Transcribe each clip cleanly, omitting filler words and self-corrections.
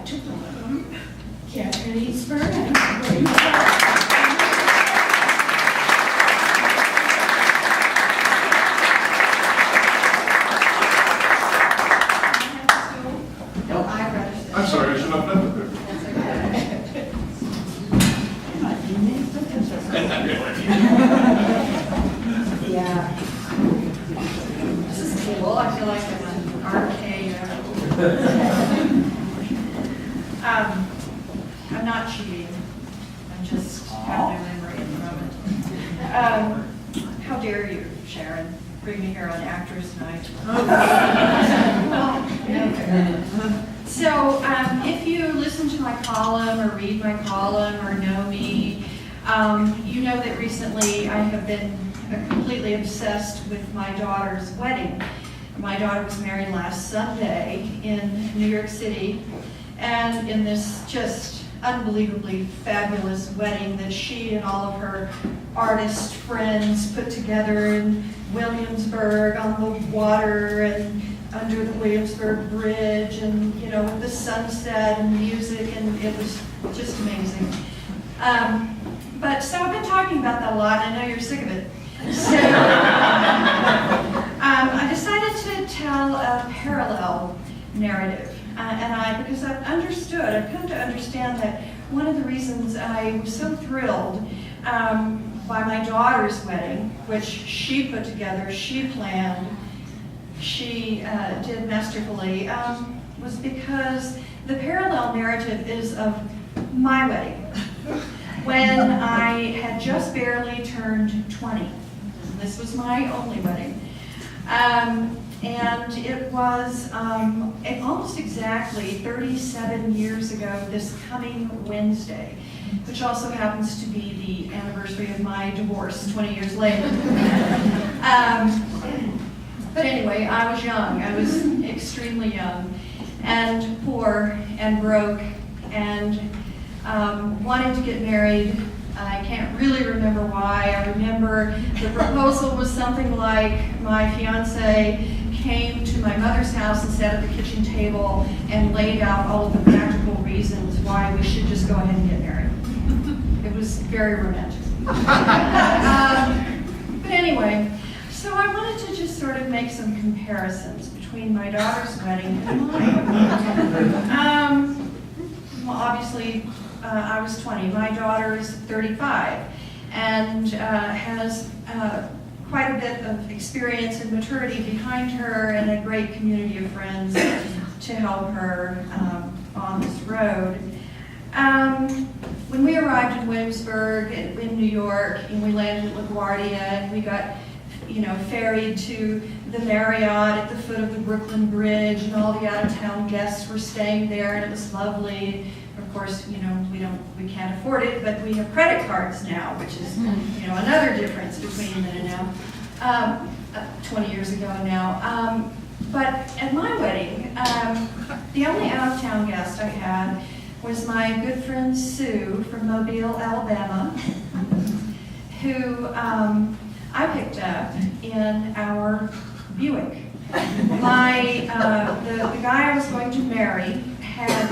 like to welcome Kathryn Eastburn. I'm sorry, I should not have done that. Yeah. This is cool. I feel like I'm an arcade. I'm not cheating. I'm just have my memory at the moment. How dare you, Sharon, bring me here on Actors Night? So, if you listen to my column or read my column or know me, you know that recently I have been completely obsessed with my daughter's wedding. My daughter was married last Sunday in New York City, and in this just unbelievably fabulous wedding that she and all of her artist friends put together in Williamsburg on the water and under the Williamsburg Bridge, and you know, with the sunset and music, and it was just amazing. But so I've been talking about that a lot, and I know you're sick of it. So I decided to tell a parallel narrative, because I've come to understand that one of the reasons I was so thrilled by my daughter's wedding, which she put together, she planned, she did masterfully, was because the parallel narrative is of my wedding, when I had just barely turned 20. This was my only wedding. And it was almost exactly 37 years ago this coming Wednesday, which also happens to be the anniversary of my divorce 20 years later. But anyway, I was young. I was extremely young and poor and broke and wanted to get married. I can't really remember why. I remember the proposal was something like my fiance came to my mother's house and sat at the kitchen table and laid out all of the practical reasons why we should just go ahead and get married. It was very romantic. But anyway, so I wanted to just sort of make some comparisons between my daughter's wedding and mine. Well, obviously, I was 20. My daughter is 35 and has quite a bit of experience and maturity behind her and a great community of friends to help her on this road. When we arrived in Williamsburg, in New York, and we landed at LaGuardia, and we got ferried to the Marriott at the foot of the Brooklyn Bridge, and all the out-of-town guests were staying there, and it was lovely. Of course, we can't afford it, but we have credit cards now, which is, another difference between then and now, 20 years ago now. But at my wedding, the only out-of-town guest I had was my good friend Sue from Mobile, Alabama, who I picked up in our Buick. The guy I was going to marry had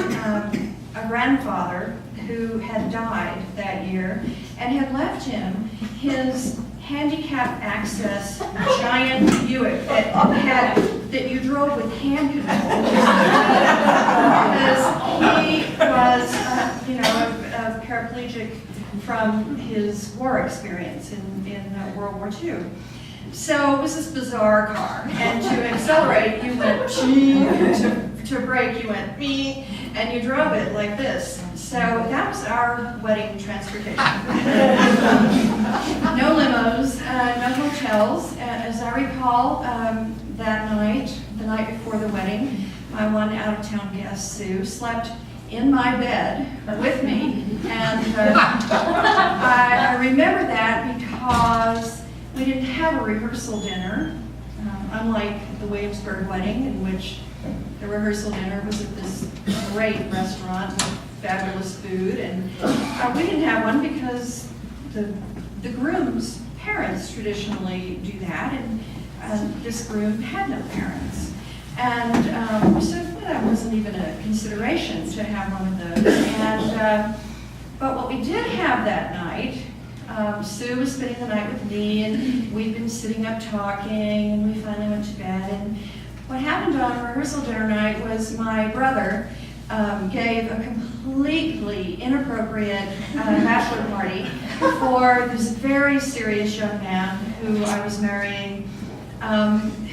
a grandfather who had died that year and had left him his handicap access giant Buick that you drove with hand controls, because he was a paraplegic from his war experience in World War II. So it was this bizarre car, and to accelerate you went to brake you went me, and you drove it like this. So that was our wedding transportation. No limos, no hotels. As I recall, that night, the night before the wedding, my one out-of-town guest, Sue, slept in my bed with me, and I remember that because we didn't have a rehearsal dinner, unlike the Williamsburg wedding, in which the rehearsal dinner was at this great restaurant with fabulous food, and we didn't have one because the groom's parents traditionally do that, and this groom had no parents. And so that wasn't even a consideration to have one of those. And but what we did have that night, Sue was spending the night with me, and we'd been sitting up talking, and we finally went to bed. And what happened on rehearsal dinner night was my brother gave a completely inappropriate bachelor party for this very serious young man who I was marrying,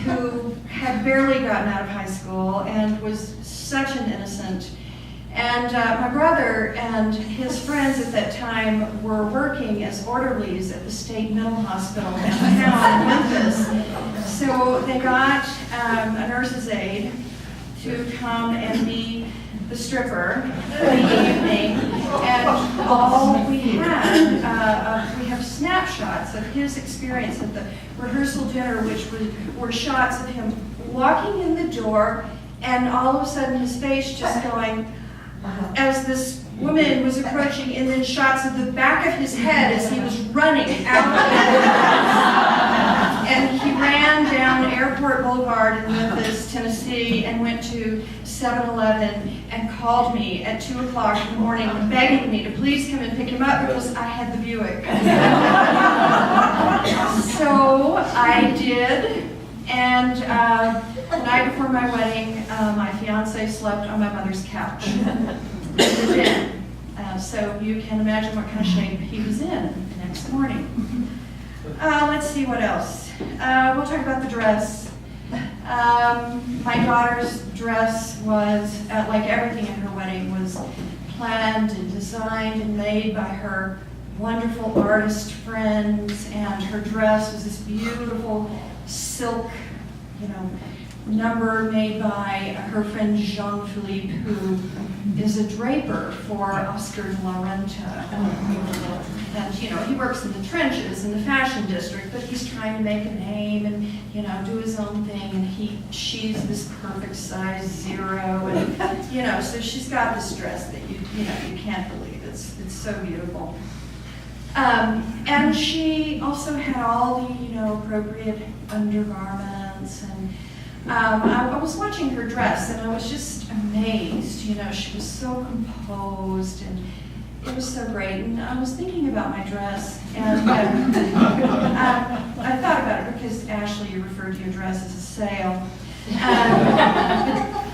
who had barely gotten out of high school and was such an innocent. And my brother and his friends at that time were working as orderlies at the state mental hospital downtown in Memphis. So they got a nurse's aide to come and be the stripper for the evening, and all we had, we have snapshots of his experience at the rehearsal dinner, which were shots of him walking in the door, and all of a sudden his face just going, as this woman was approaching, and then shots of the back of his head as he was running out of the and he ran down Airport Boulevard in Memphis, Tennessee, and went to 7-Eleven and called me at 2 o'clock in the morning, begging me to please come and pick him up because I had the Buick. So I did, and the night before my wedding, my fiance slept on my mother's couch in the den. So you can imagine what kind of shape he was in the next morning. Let's see what else. We'll talk about the dress. My daughter's dress was, like everything at her wedding, was planned and designed and made by her wonderful artist friends, and her dress was this beautiful silk, number made by her friend Jean-Philippe, who is a draper for Oscar de la Renta. And, he works in the trenches in the fashion district, but he's trying to make a name and, do his own thing, and she's this perfect size 0, and, so she's got this dress that you can't believe. It's so beautiful. And she also had all the, appropriate undergarments, and I was watching her dress, and I was just amazed. She was so composed, and it was so great. And I was thinking about my dress, and I thought about it because, Ashley, you referred to your dress as a sale.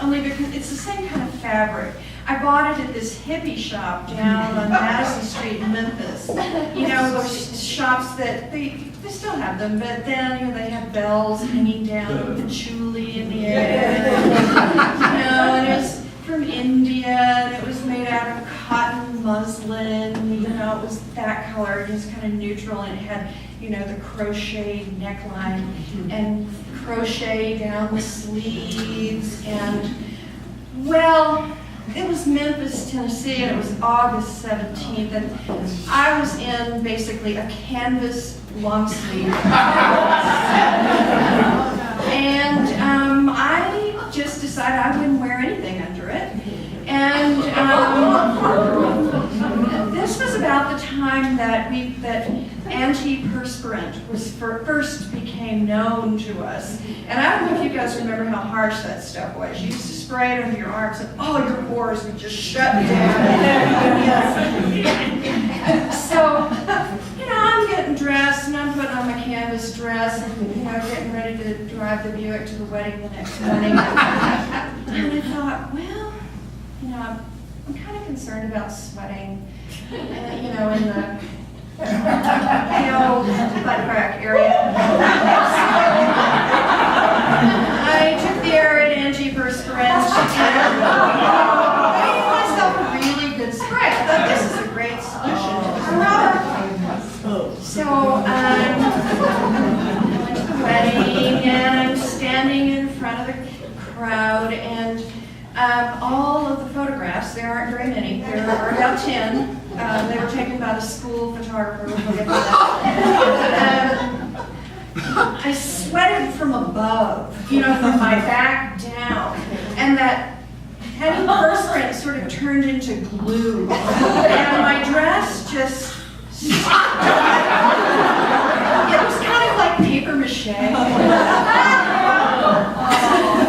Only because it's the same kind of fabric. I bought it at this hippie shop down on Madison Street in Memphis. Those shops that they still have them, but then they have bells hanging down, patchouli in the air. And it was from India, and it was made out of cotton muslin. It was that color. It was kind of neutral, and it had, the crochet neckline and crochet down the sleeves, and it was Memphis, Tennessee, and it was August 17th, and I was in basically a canvas long sleeve. And I just decided I wouldn't wear anything under it. And this was about the time that antiperspirant first became known to us. And I don't know if you guys remember how harsh that stuff was. You used to spray it under your arms, and all your pores would just shut down. So, I'm getting dressed, and I'm putting on my canvas dress, and getting ready to drive the Buick to the wedding the next morning. And I thought, I'm kind of concerned about sweating, in the old butt crack area. I took the Arid antiperspirant and made myself a really good spray. I thought this is a great solution to the problem. So I went to the wedding, and I'm standing in front of the crowd, and all of the photographs, there aren't very many, there are about 10. They were taken by the school photographer. We'll get to that. I sweated from above, from my back down, and that antiperspirant sort of turned into glue, and my dress just it was kind of like paper mache.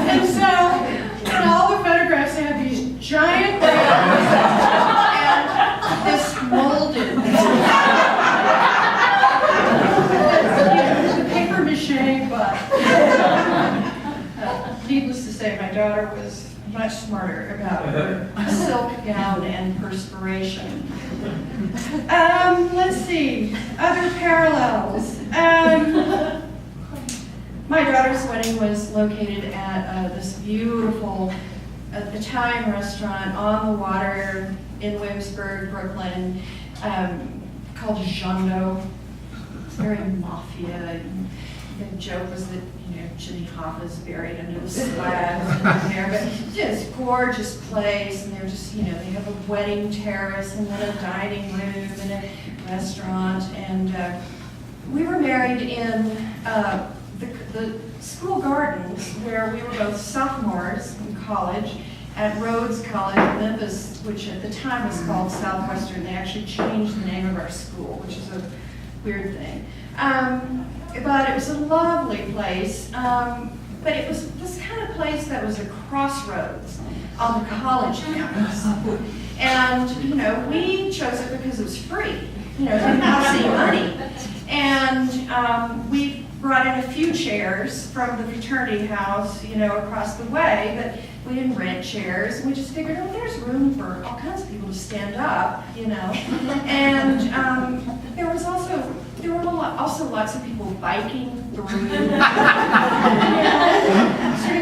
And so, all the photographs smarter about her silk gown and perspiration. Let's see, other parallels. My daughter's wedding was located at this beautiful Italian restaurant on the water in Williamsburg, Brooklyn, called Jondo. It's very mafia. The joke was that, Jimmy Hoffa's buried under the slabs in there, but just gorgeous place, and they're just, they have a wedding terrace and then a dining room and a restaurant, and we were married in the school gardens where we were both sophomores in college at Rhodes College in Memphis, which at the time was called Southwestern. They actually changed the name of our school, which is a weird thing. But it was a lovely place. But it was this kind of place that was a crossroads on the college campus. And, we chose it because it was free. It didn't cost any money. And we brought in a few chairs from the fraternity house, across the way, but we didn't rent chairs. We just figured, there's room for all kinds of people to stand up, And there were also lots of people biking through, sort of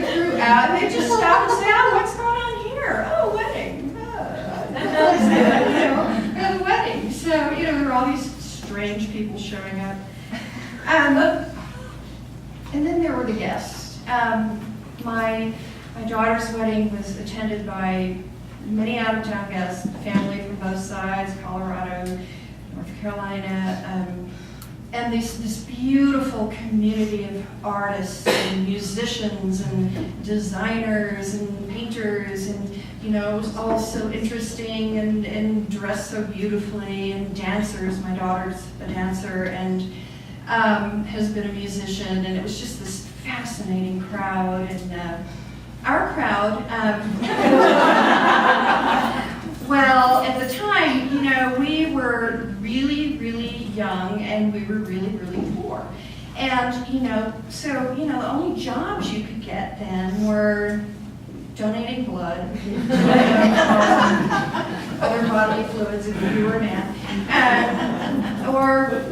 throughout, and they just stop and say, what's going on here? Oh, wedding. The wedding. So, there were all these strange people showing up. And then there were the guests. My daughter's wedding was attended by many out-of-town guests, family from both sides, Colorado, North Carolina, and this beautiful community of artists and musicians and designers and painters, and it was all so interesting and dressed so beautifully, and dancers. My daughter's a dancer and has been a musician, and it was just this fascinating crowd. And our crowd, well, at the time, we were really, really young, and we were really, really poor. And, so, the only jobs you could get then were donating blood, other bodily fluids if you were a man, or,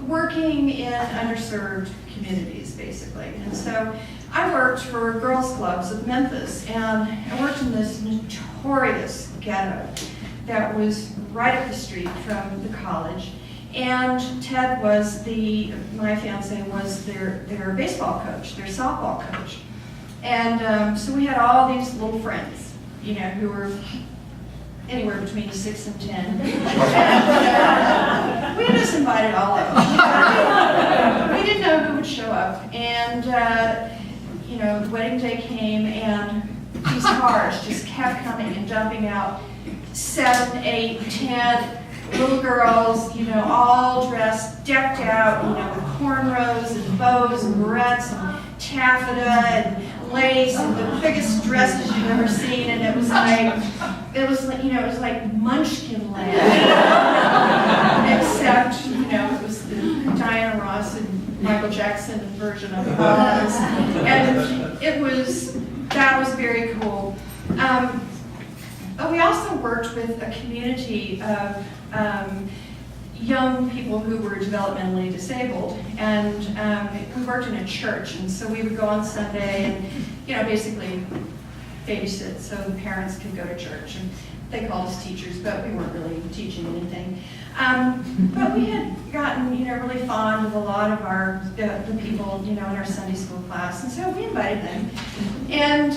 working in underserved communities, basically. And so I worked for girls' clubs of Memphis, and I worked in this notorious ghetto that was right up the street from the college. And Ted was my fiance was their baseball coach, their softball coach. And so we had all these little friends, who were anywhere between 6 and 10. And we just invited all of them. We didn't know who would show up. And, wedding day came, and these cars just kept coming and jumping out. 7, 8, 10 little girls, all dressed, decked out, with cornrows and bows and barrettes and taffeta and lace and the biggest dresses you've ever seen. And it was like Munchkin Land, except, it was the Diana Ross and Michael Jackson version of Oz, and that was very cool. But we also worked with a community of young people who were developmentally disabled, and we worked in a church, and so we would go on Sunday and, basically babysit so the parents could go to church, and they called us teachers, but we weren't really teaching anything. But we had gotten, really fond of a lot of the people, in our Sunday school class, and so we invited them. And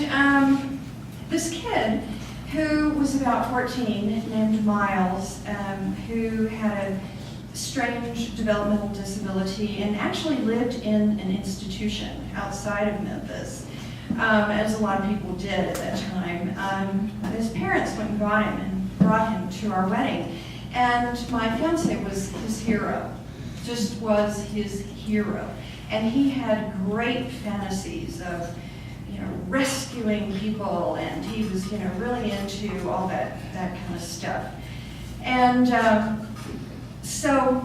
this kid who was about 14, named Miles, who had a strange developmental disability and actually lived in an institution outside of Memphis, as a lot of people did at that time. His parents went and brought him to our wedding, and my fiance was his hero, just was his hero. And he had great fantasies of rescuing people, and he was, really into all that kind of stuff. And so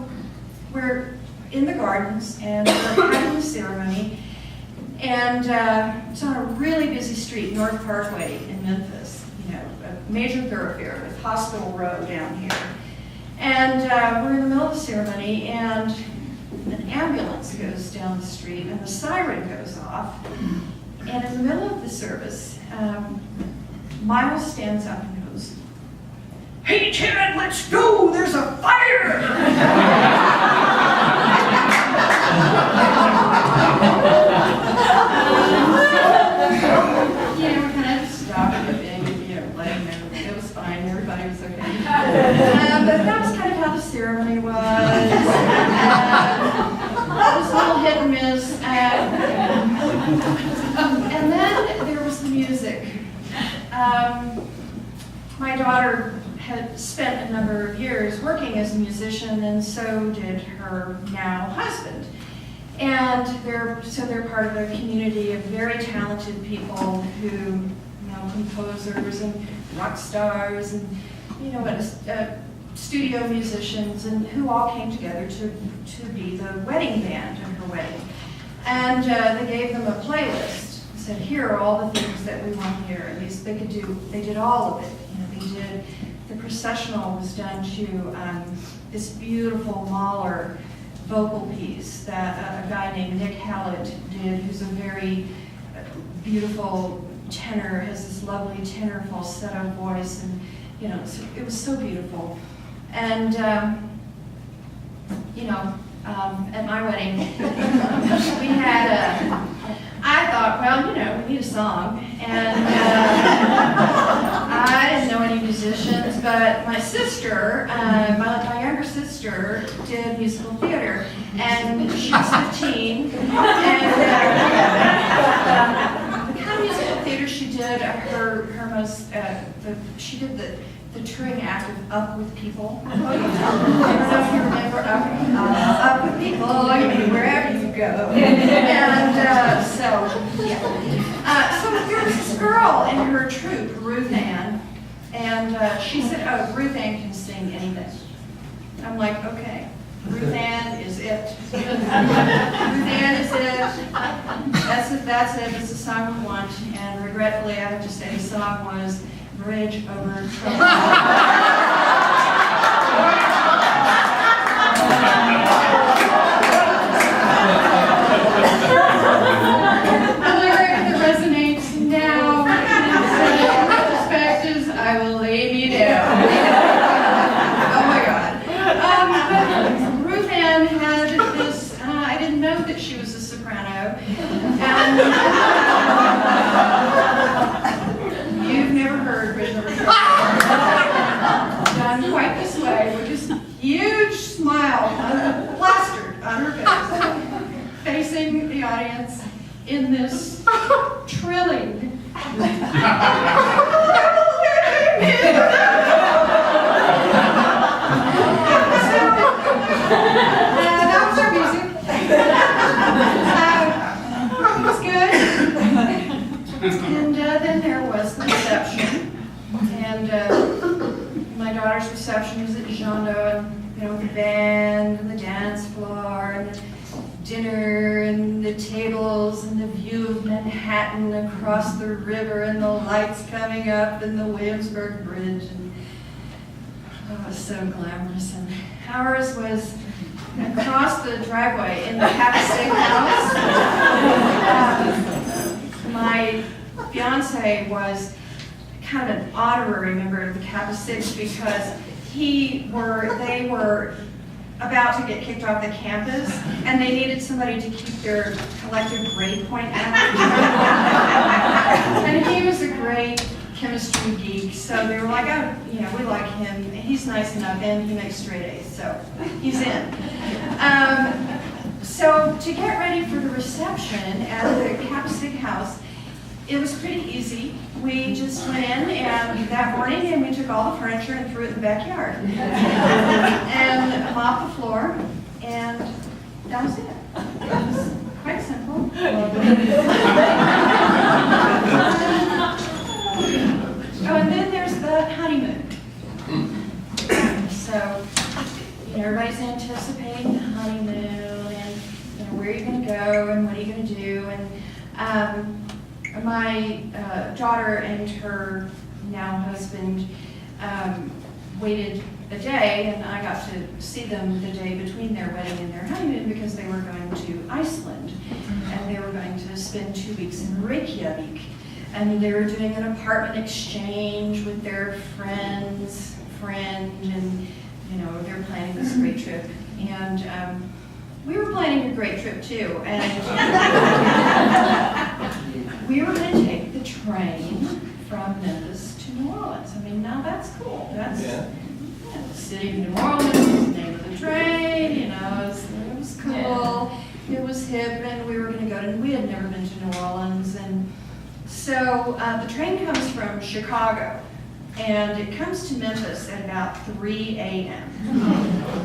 we're in the gardens, and we're having the ceremony, and it's on a really busy street, North Parkway in Memphis, you know, a major thoroughfare with Hospital Row down here. And we're in the middle of the ceremony, and an ambulance goes down the street, and the siren goes off. And in the middle of the service, Miles stands up and goes, "Hey, Ted, let's go! There's a fire!" We kind of stopped everything and, let him know it was fine, everybody was okay. But that was kind of how the ceremony was. It was a little hit and miss. And then there was the music. My daughter had spent a number of years working as a musician, and so did her now husband. And they're part of a community of very talented people who, composers and rock stars and, studio musicians, and who all came together to be the wedding band at her wedding. And they gave them a playlist. Said, here are all the things that we want here. And they did all of it. The processional was done to this beautiful Mahler vocal piece that a guy named Nick Hallett did, who's a very beautiful tenor, has this lovely tenor falsetto voice, and it was so beautiful. And at my wedding, we had I thought, well, we need a song, and I didn't know any musicians, but my sister, my younger sister, did musical theater, and she was 15, and the kind of musical theater she did, she did the touring act of Up With People. I don't know if you remember Up With People, wherever you go. And so there was this girl in her troupe, Ruth Ann, and she said, "Oh, Ruth Ann can sing anything." I'm like, okay, Ruth Ann is it. Ruth Ann is it. That's it. It's the song we want. And regretfully, I have to say, the song was Bridge Over Troubled. That she was a soprano, and you've never heard Bridge Over Troubled done quite this way, with this huge smile plastered on her face, facing the audience in this trilling. That was our music. It was good. And then there was the reception. And my daughter's reception was at Jondo, and the band and the dance floor and the dinner and the tables and the view of Manhattan across the river and the lights coming up and the Williamsburg Bridge. And it was so glamorous. And ours was across the driveway in the Capsig house. My fiance was kind of an honorary member of the Kappa Six because they were about to get kicked off the campus, and they needed somebody to keep their collective grade point average. And he was a great chemistry geek, so they were like, oh, we like him, he's nice enough, and he makes straight A's, so he's in. So to get ready for the reception at the Kappa Sig house, it was pretty easy. We just went in that morning and we took all the furniture and threw it in the backyard. And mopped the floor, and that was it. It was quite simple. Oh, and then there's the honeymoon. So, everybody's anticipating the honeymoon, and where are you going to go, and what are you going to do, and my daughter and her now husband waited a day, and I got to see them the day between their wedding and their honeymoon because they were going to Iceland, and they were going to spend 2 weeks in Reykjavik, and they were doing an apartment exchange with their friend, and they're planning this great trip, and we were planning a great trip too, and we were going to take the train from Memphis to New Orleans. I mean, now that's cool. That's the city of New Orleans is the name of the train. It was cool. It was hip, and we were going to go to. We had never been to New Orleans, and so the train comes from Chicago, and it comes to Memphis at about 3 a.m.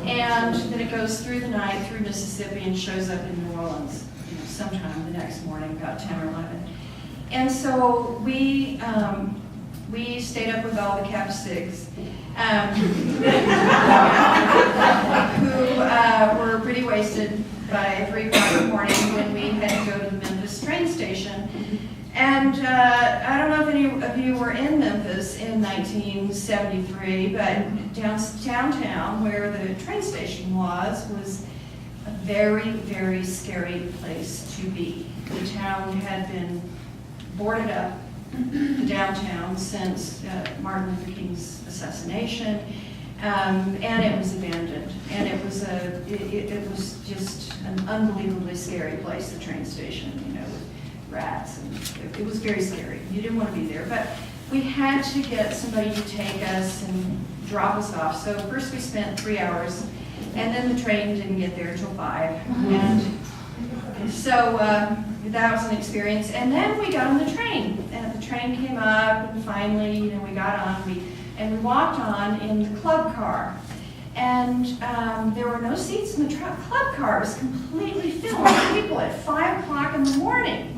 And then it goes through the night through Mississippi and shows up in New Orleans sometime the next morning, about 10 or 11. And so we stayed up with all the Cap Sigs, who were pretty wasted by 3 o'clock in the morning when we had to go to the Memphis train station. And I don't know if any of you were in Memphis in 1973, but downtown where the train station was a very, very scary place to be. The town had been boarded up, the downtown, since Martin Luther King's assassination, and it was abandoned. And it was just an unbelievably scary place, the train station, with rats, and it was very scary. You didn't want to be there, but we had to get somebody to take us and drop us off. So first we spent 3 hours, and then the train didn't get there until 5. And so that was an experience. And then we got on the train, and the train came up, and finally, we got on, and we walked on in the club car. And there were no seats in the club car. It was completely filled with people at 5 o'clock in the morning.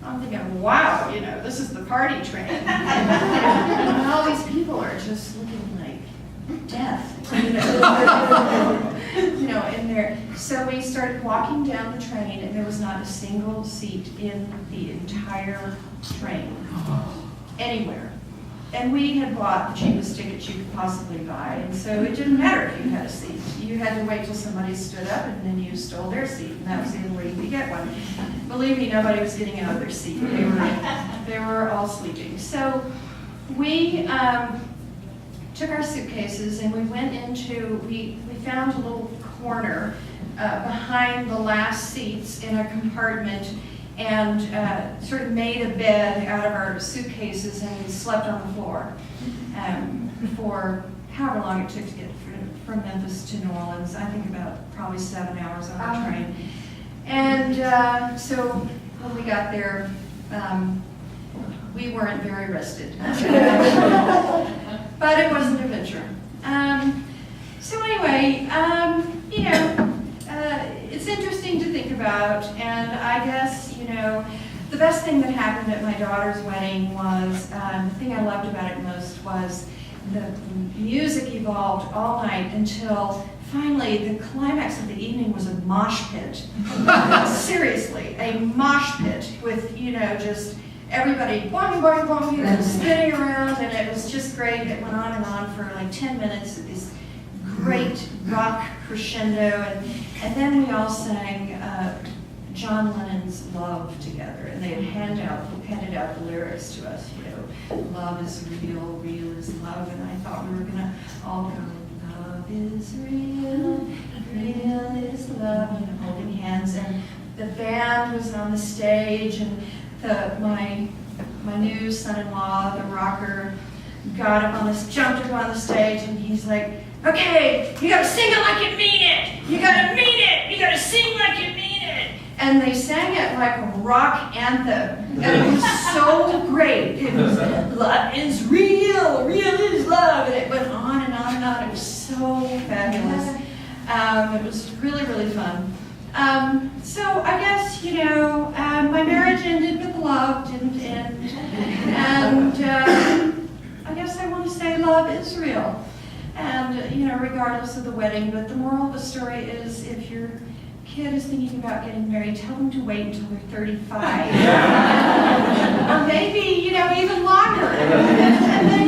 I'm thinking, wow, this is the party train. And all these people are just looking like death, in there. So we started walking down the train, and there was not a single seat in the entire train, anywhere. And we had bought the cheapest tickets you could possibly buy, and so it didn't matter if you had a seat. You had to wait till somebody stood up, and then you stole their seat, and that was the only way you could get one. Believe me, nobody was getting out of their seat. They were all sleeping. So we took our suitcases, and we found a little corner behind the last seats in a compartment, and sort of made a bed out of our suitcases and slept on the floor for however long it took to get from Memphis to New Orleans. I think about probably 7 hours on the train. And so when we got there, we weren't very rested. But it was an adventure. So anyway, it's interesting to think about, and I guess, the best thing that happened at my daughter's wedding was, the thing I loved about it most was the music evolved all night until finally the climax of the evening was a mosh pit. Seriously, a mosh pit with, just everybody boing, boing, boing, spinning around, and it was just great. It went on and on for like 10 minutes of this great rock crescendo, and then we all sang John Lennon's Love together, and they had handed out the lyrics to us, love is real, real is love, and I thought we were gonna all go, love is real, real is love, holding hands, and the band was on the stage, and my new son-in-law, the rocker, jumped up on the stage, and he's like, okay, you gotta sing it like you mean it, you gotta mean it, you gotta sing like you mean it. And they sang it like a rock anthem, and it was so great. It was, love is real, real is love, and it went on and on and on. It was so fabulous. It was really, really fun. So I guess, my marriage ended, but the love didn't end. And I guess I want to say love is real. And, regardless of the wedding, but the moral of the story is if your kid is thinking about getting married, tell them to wait until they're 35. go even longer. And then